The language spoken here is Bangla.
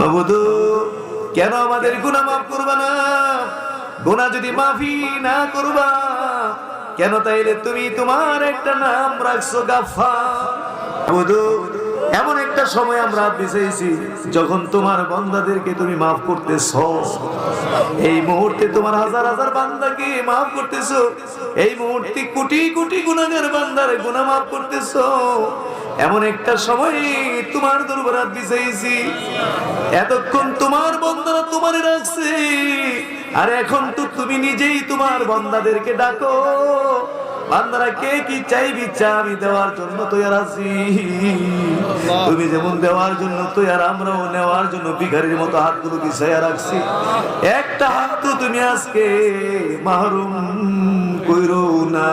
মাবুদু কেন আমাদের গুনাহ মাফ করবা না? গুনাহ যদি মাফি না করবা কেন, তাইলে তুমি তোমার একটা নাম রাখছো গাফফার। মাবুদু এমন একটা সময় আমরা বিছাইছি যখন তোমার বান্দাদেরকে তুমি মাফ করতেছো। এই মুহূর্তে তোমার হাজার হাজার বান্দাকে মাফ করতেছো, এই মুহূর্তে কোটি কোটি গুনাহগার বান্দার গুনাহ মাফ করতেছো। এমন একটা সময় তোমার দরবারে বিছাইছি, এতক্ষণ তোমার বান্দারা তোমারে রাখছে, আর এখন তো তুমি নিজেই তোমার বান্দাদেরকে ডাকো, বান্দারা কে কি চাইবি চা, আমি দেওয়ার জন্য তৈয়ার আছি। তুমি যেমন দেওয়ার জন্য তৈয়ার, আমরাও নেওয়ার জন্য ভিখারির মতো হাতগুলো বিছাইয়া রাখছি। একটা হাত তো তুমি আজকে মাহরুম কইরো না।